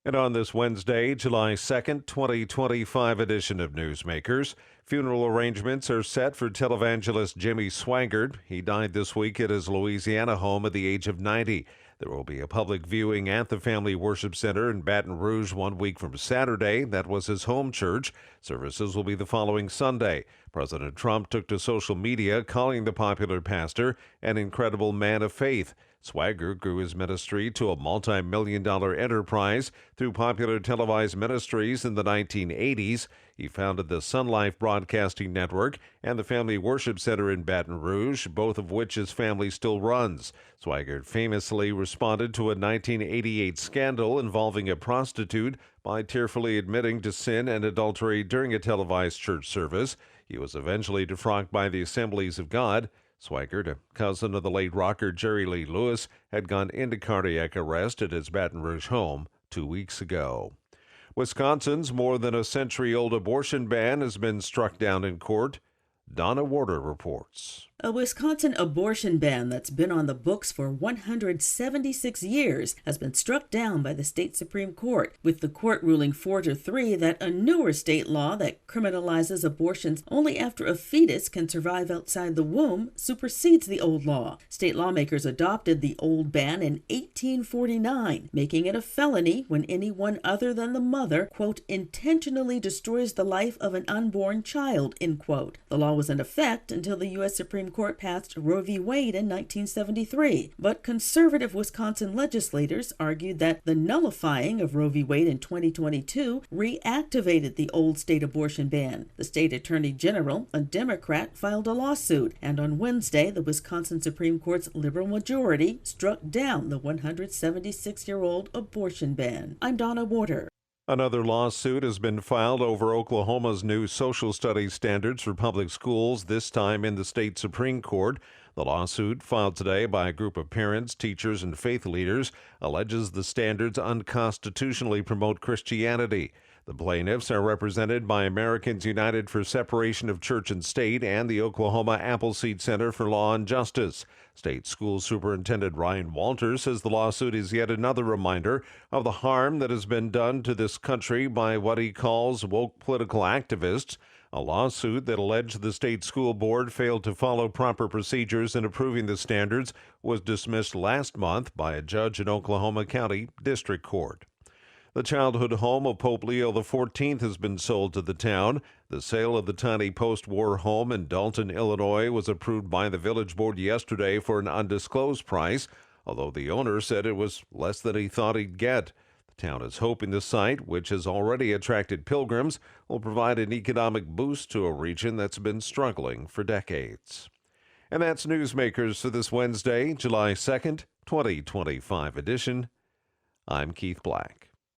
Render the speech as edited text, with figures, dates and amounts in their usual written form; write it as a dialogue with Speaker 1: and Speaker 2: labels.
Speaker 1: And on this Wednesday, July 2nd, 2025 edition of Newsmakers, funeral arrangements are set for televangelist Jimmy Swaggart. He died this week at his Louisiana home at the age of 90. There will be a public viewing at the Family Worship Center in Baton Rouge 1 week from Saturday. That was his home church. Services will be the following Sunday. President Trump took to social media calling the popular pastor an incredible man of faith. Swaggart grew his ministry to a multi-million-dollar enterprise through popular televised ministries in the 1980s. He founded the Sun Life Broadcasting Network and the Family Worship Center in Baton Rouge, both of which his family still runs. Swaggart famously responded to a 1988 scandal involving a prostitute by tearfully admitting to sin and adultery during a televised church service. He was eventually defrocked by the Assemblies of God. Swaggart, a cousin of the late rocker Jerry Lee Lewis, had gone into cardiac arrest at his Baton Rouge home 2 weeks ago. Wisconsin's more than a century-old abortion ban has been struck down in court. Donna Warder reports.
Speaker 2: A Wisconsin abortion ban that's been on the books for 176 years has been struck down by the state Supreme Court, with the court ruling 4-3 that a newer state law that criminalizes abortions only after a fetus can survive outside the womb supersedes the old law. State lawmakers adopted the old ban in 1849, making it a felony when anyone other than the mother, quote, intentionally destroys the life of an unborn child, end quote. The law was in effect until the U.S. Supreme Court passed Roe v. Wade in 1973, but conservative Wisconsin legislators argued that the nullifying of Roe v. Wade in 2022 reactivated the old state abortion ban. The state attorney general, a Democrat, filed a lawsuit, and on Wednesday, the Wisconsin Supreme Court's liberal majority struck down the 176-year-old abortion ban. I'm Donna Warder.
Speaker 1: Another lawsuit has been filed over Oklahoma's new social studies standards for public schools, this time in the state Supreme Court. The lawsuit, filed today by a group of parents, teachers, and faith leaders, alleges the standards unconstitutionally promote Christianity. The plaintiffs are represented by Americans United for Separation of Church and State and the Oklahoma Appleseed Center for Law and Justice. State School Superintendent Ryan Walters says the lawsuit is yet another reminder of the harm that has been done to this country by what he calls woke political activists. A lawsuit that alleged the state school board failed to follow proper procedures in approving the standards was dismissed last month by a judge in Oklahoma County District Court. The childhood home of Pope Leo XIV has been sold to the town. The sale of the tiny post-war home in Dalton, Illinois, was approved by the village board yesterday for an undisclosed price, although the owner said it was less than he thought he'd get. The town is hoping the site, which has already attracted pilgrims, will provide an economic boost to a region that's been struggling for decades. And that's Newsmakers for this Wednesday, July 2nd, 2025 edition. I'm Keith Black.